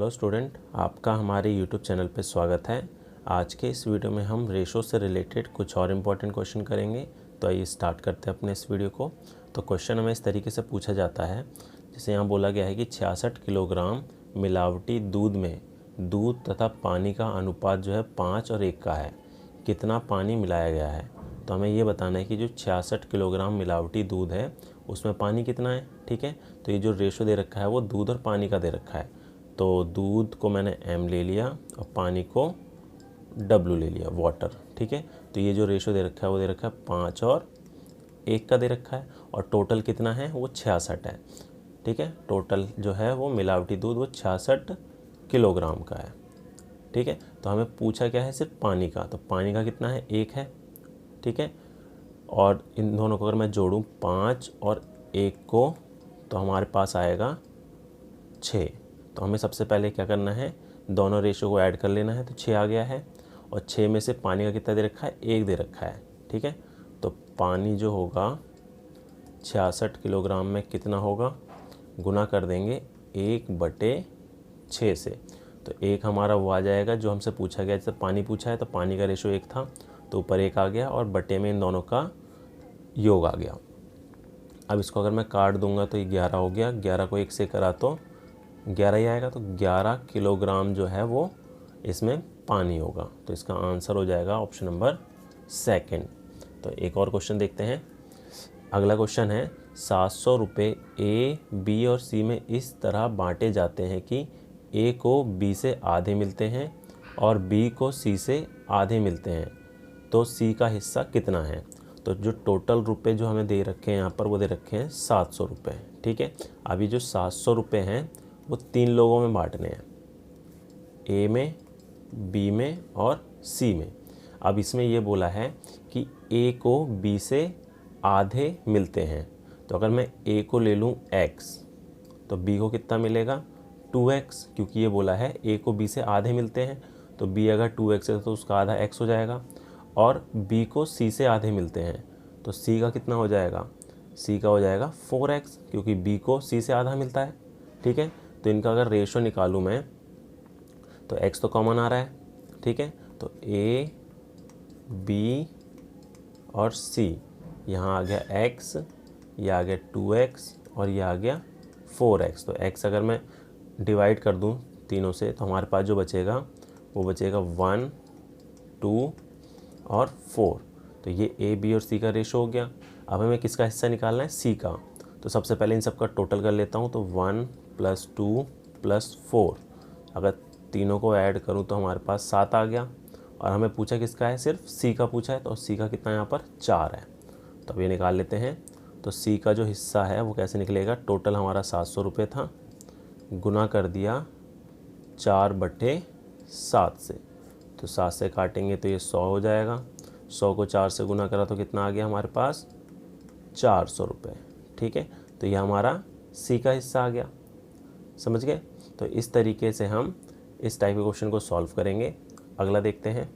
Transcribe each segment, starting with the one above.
Hello student, आपका हमारे YouTube channel पे स्वागत है। आज के इस वीडियो में हम रेशो से रिलेटेड कुछ और इम्पोर्टेंट क्वेश्चन करेंगे। तो आइए स्टार्ट करते हैं अपने इस वीडियो को। तो क्वेश्चन हमें इस तरीके से पूछा जाता है, जैसे यहाँ बोला गया है कि 66 किलोग्राम मिलावटी दूध में दूध तथा पानी का अनुपात जो है 5 और 1 का है, कितना पानी मिलाया गया है। तो हमें ये बताना है कि जो 66 किलोग्राम मिलावटी दूध है उसमें पानी कितना है। ठीक है, तो ये जो रेशो दे रखा है वो दूध और पानी का दे रखा है। तो दूध को मैंने m ले लिया और पानी को w ले लिया, वाटर। ठीक है, तो ये जो रेशो दे रखा है वो दे रखा है 5 और 1 का दे रखा है, और टोटल कितना है वो 66 है। ठीक है, टोटल जो है वो मिलावटी दूध वो 66 किलोग्राम का है। ठीक है, तो हमें पूछा क्या है सिर्फ पानी का, तो पानी का कितना है 1 है। ठीक है, और इन दोनों को अगर मैं जोड़ूँ 5 और 1 को तो हमारे पास आएगा 6। तो हमें सबसे पहले क्या करना है, दोनों रेशो को ऐड कर लेना है। तो 6 आ गया है, और 6 में से पानी का कितना दे रखा है 1 दे रखा है। ठीक है, तो पानी जो होगा 66 किलोग्राम में कितना होगा, गुना कर देंगे 1/6 से। तो 1 हमारा वो आ जाएगा जो हमसे पूछा गया। जैसे पानी पूछा है तो पानी का रेशो 1 था, तो ऊपर 1 आ गया और बटे में इन दोनों का योग आ गया। अब इसको अगर मैं काट दूंगा तो ये 11 हो गया। 11 को 1 से करा तो 11 ही आएगा। तो 11 किलोग्राम जो है वो इसमें पानी होगा। तो इसका आंसर हो जाएगा ऑप्शन नंबर 2। तो एक और क्वेश्चन देखते हैं। अगला क्वेश्चन है 700 रुपये ए, बी और सी में इस तरह बांटे जाते हैं कि ए को बी से आधे मिलते हैं और बी को सी से आधे मिलते हैं, तो सी का हिस्सा कितना है। तो जो टोटल रुपए जो हमें दे रखे हैं यहाँ पर वो दे रखे हैं 700 रुपये। ठीक है, अभी जो 700 रुपये हैं वो 3 लोगों में बांटने हैं, ए में, बी में और सी में। अब इसमें ये बोला है कि ए को बी से आधे मिलते हैं। तो अगर मैं ए को ले लूँ x, तो बी को कितना मिलेगा 2x, क्योंकि ये बोला है ए को बी से आधे मिलते हैं। तो बी अगर 2x है तो उसका आधा x हो जाएगा। और b को c से आधे मिलते हैं, तो c का कितना हो जाएगा, c का हो जाएगा 4x, क्योंकि b को c से आधा मिलता है। ठीक है, तो इनका अगर रेशो निकालूँ मैं तो x तो कॉमन आ रहा है। ठीक है, तो a, b और c, यहाँ आ गया x, ये आ गया 2x और ये आ गया 4x। तो x अगर मैं डिवाइड कर दूँ तीनों से तो हमारे पास जो बचेगा वो बचेगा 1, 2 और 4। तो ये a, b और c का रेशो हो गया। अब हमें किसका हिस्सा निकालना है, c का। तो सबसे पहले इन सब का टोटल कर लेता हूँ। तो 1 + 2 + 4, अगर तीनों को ऐड करूँ तो हमारे पास 7 आ गया। और हमें पूछा किसका है, सिर्फ c का पूछा है, तो c का कितना यहाँ पर 4 है। तो अब ये निकाल लेते हैं। तो c का जो हिस्सा है वो कैसे निकलेगा, टोटल हमारा 700 रुपये था, गुना कर दिया 4/7 से। तो 7 से काटेंगे तो ये 100 हो जाएगा। 100 को 4 से गुना करा तो कितना आ गया हमारे पास 400 रुपये। ठीक है, तो ये हमारा सी का हिस्सा आ गया। समझ गए। तो इस तरीके से हम इस टाइप के क्वेश्चन को सॉल्व करेंगे। अगला देखते हैं।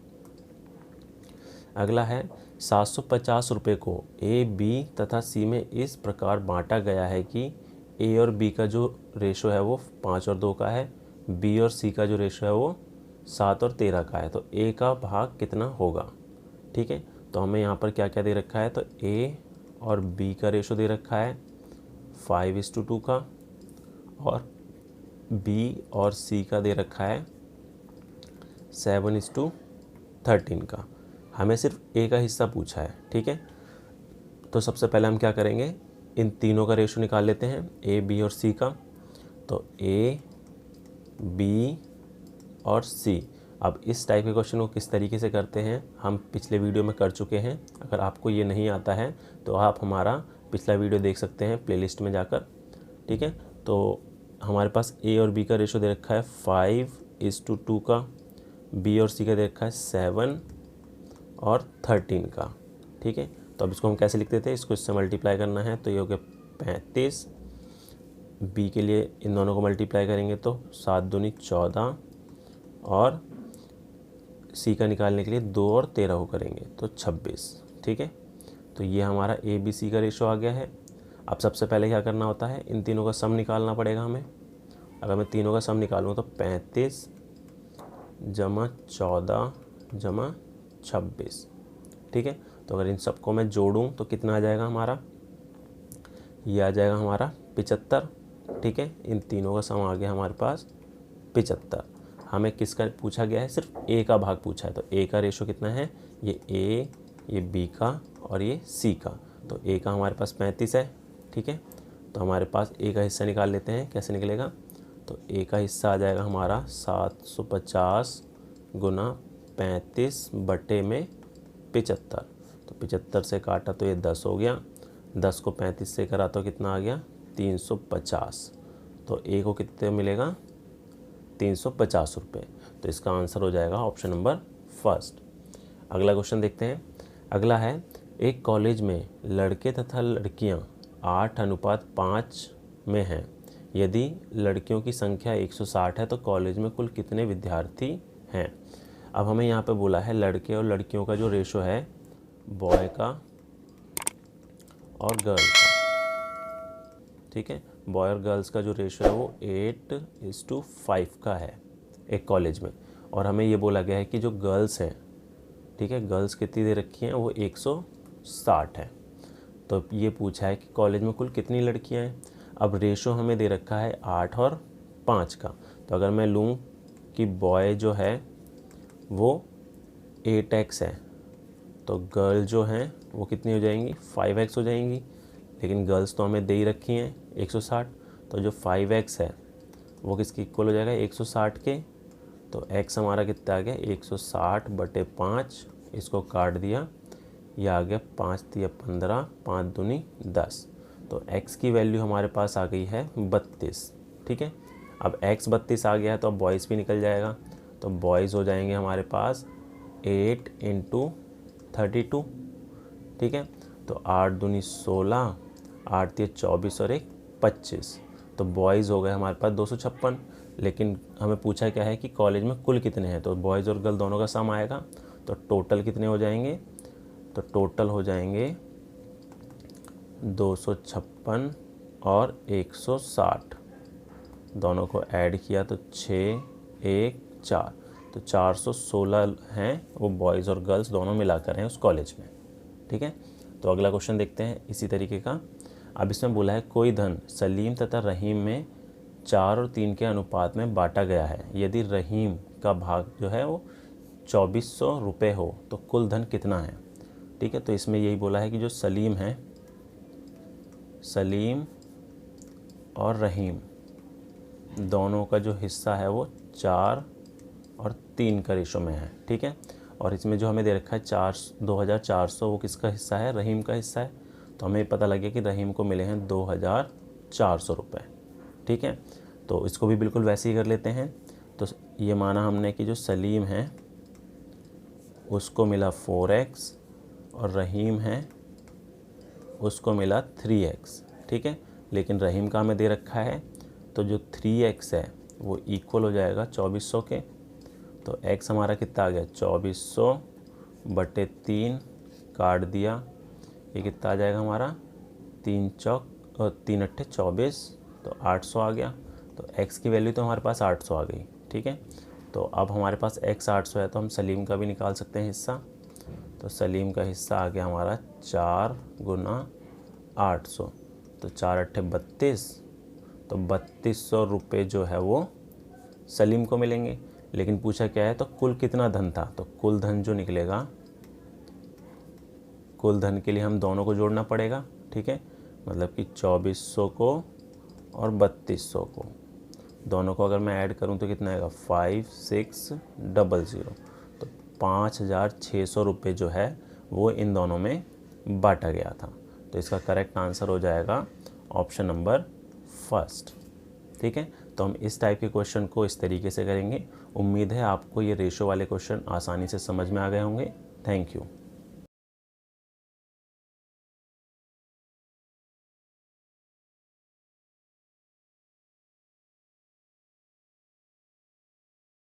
अगला है 750 रुपये को ए, बी तथा सी में इस प्रकार बांटा गया है कि ए और बी का जो रेशो है वो 5 और 2 का है, बी और सी का जो रेशो है वो 7 और 13 का है। तो ए का भाग कितना होगा। ठीक है, तो हमें यहाँ पर क्या क्या दे रखा है, तो ए और बी का रेशो दे रखा है 5:2 का, और बी और सी का दे रखा है 7:13 का। हमें सिर्फ ए का हिस्सा पूछा है। ठीक है, तो सबसे पहले हम क्या करेंगे, इन तीनों का रेशो निकाल लेते हैं, ए, बी और सी का। तो ए, बी और सी। अब इस टाइप के क्वेश्चन को किस तरीके से करते हैं हम पिछले वीडियो में कर चुके हैं। अगर आपको ये नहीं आता है तो आप हमारा पिछला वीडियो देख सकते हैं प्लेलिस्ट में जाकर। ठीक है, तो हमारे पास ए और बी का रेशो दे रखा है 5:2 का, बी और सी का दे रखा है 7 और 13 का। ठीक है, तो अब इसको हम कैसे लिखते थे, इसको इससे मल्टीप्लाई करना है तो ये हो गया 35। बी के लिए इन दोनों को मल्टीप्लाई करेंगे तो 7 दूनी 14, और सी का निकालने के लिए 2 और 13 को करेंगे तो 26। ठीक है, तो ये हमारा ए, बी, सी का रेशो आ गया है। अब सबसे पहले क्या करना होता है, इन तीनों का सम निकालना पड़ेगा हमें। अगर मैं तीनों का सम निकालूँ तो 35 जमा 14 जमा 26, ठीक है। तो अगर इन सबको मैं जोड़ूँ तो कितना आ जाएगा हमारा, ये आ जाएगा हमारा 75, ठीक है। इन तीनों का सम आ गया हमारे पास 75। हमें किसका पूछा गया है, सिर्फ ए का भाग पूछा है। तो ए का रेशो कितना है, ये ए, ये बी का और ये सी का। तो ए का हमारे पास 35 है, ठीक है। तो हमारे पास ए का हिस्सा निकाल लेते हैं, कैसे निकलेगा। तो ए का हिस्सा आ जाएगा हमारा 750 गुना 35 बटे में 75। तो 75 से काटा तो ये 10 हो गया, 10 को 35 से करा तो कितना आ गया 350। तो ए को कितने मिलेगा 350 रुपये। तो इसका आंसर हो जाएगा ऑप्शन नंबर फर्स्ट। अगला क्वेश्चन देखते हैं। अगला है, एक कॉलेज में लड़के तथा लड़कियां 8:5 में हैं। यदि लड़कियों की संख्या 160 है तो कॉलेज में कुल कितने विद्यार्थी हैं। अब हमें यहाँ पे बोला है लड़के और लड़कियों का जो रेशो है, बॉय का और गर्ल का, ठीक है। बॉय और गर्ल्स का जो रेशो है वो 8:5 का है एक कॉलेज में। और हमें ये बोला गया है कि जो गर्ल्स हैं, ठीक है, गर्ल्स कितनी दे रखी हैं, वो 160 है। तो ये पूछा है कि कॉलेज में कुल कितनी लड़कियां हैं। अब रेशो हमें दे रखा है 8 और 5 का। तो अगर मैं लूँ कि बॉय जो है वो 8x है, तो गर्ल जो हैं वो कितनी हो जाएंगी 5x हो जाएंगी। लेकिन गर्ल्स तो हमें दे ही रखी हैं 160, तो जो 5x है वो किसके इक्वल हो जाएगा 160 के। तो x हमारा कितना आ गया 160 बटे 5, इसको काट दिया, यह आ गया 5 तिया 15, 5 दूनी 10। तो x की वैल्यू हमारे पास आ गई है 32, ठीक है। अब x 32 आ गया है तो अब बॉयज़ भी निकल जाएगा। तो बॉयज़ हो जाएंगे हमारे पास 8 × 32, ठीक है। तो 8 दूनी 16, 8 तिया 24 और 1 25। तो बॉयज़ हो गए हमारे पास 256। लेकिन हमें पूछा क्या है कि कॉलेज में कुल कितने हैं, तो बॉयज़ और गर्ल दोनों का सम आएगा। तो टोटल कितने हो जाएंगे, तो टोटल हो जाएंगे 256 और 160, दोनों को ऐड किया तो 6, 1, 4, तो 416 हैं वो बॉयज़ और गर्ल्स दोनों मिलाकर हैं उस कॉलेज में, ठीक है। तो अगला क्वेश्चन देखते हैं इसी तरीके का। अब इसमें बोला है कोई धन सलीम तथा रहीम में 4 और 3 के अनुपात में बांटा गया है। यदि रहीम का भाग जो है वो 2400 रुपये हो तो कुल धन कितना है, ठीक है। तो इसमें यही बोला है कि जो सलीम है, सलीम और रहीम दोनों का जो हिस्सा है वो 4 और 3 का रेशो में है, ठीक है। और इसमें जो हमें दे रखा है 2400, वो किसका हिस्सा है, रहीम का हिस्सा है। तो हमें पता लगे कि रहीम को मिले हैं 2400 रुपये, ठीक है। तो इसको भी बिल्कुल वैसे ही कर लेते हैं। तो ये माना हमने कि जो सलीम है उसको मिला 4x और रहीम है उसको मिला 3x, ठीक है। लेकिन रहीम का हमें दे रखा है, तो जो 3x है वो इक्वल हो जाएगा 2400 के। तो x हमारा कितना आ गया 2400 बटे 3, काट दिया, ये कितना आ जाएगा हमारा 3 चौक और 3 अट्ठे 24, तो 800 आ गया। तो x की वैल्यू तो हमारे पास 800 आ गई, ठीक है। तो अब हमारे पास x 800 है तो हम सलीम का भी निकाल सकते हैं हिस्सा। तो सलीम का हिस्सा आ गया हमारा 4 × 800, तो 4 अट्ठे 32, तो 3200 रुपये जो है वो सलीम को मिलेंगे। लेकिन पूछा क्या है, तो कुल कितना धन था, तो कुल धन जो निकलेगा, कुल धन के लिए हम दोनों को जोड़ना पड़ेगा, ठीक है। मतलब कि 2400 को और 3200 को, दोनों को अगर मैं ऐड करूं तो कितना आएगा 5600, तो 5600 रुपये जो है वो इन दोनों में बांटा गया था। तो इसका करेक्ट आंसर हो जाएगा ऑप्शन नंबर फर्स्ट, ठीक है। तो हम इस टाइप के क्वेश्चन को इस तरीके से करेंगे। उम्मीद है आपको ये रेशो वाले क्वेश्चन आसानी से समझ में आ गए होंगे। Thank you.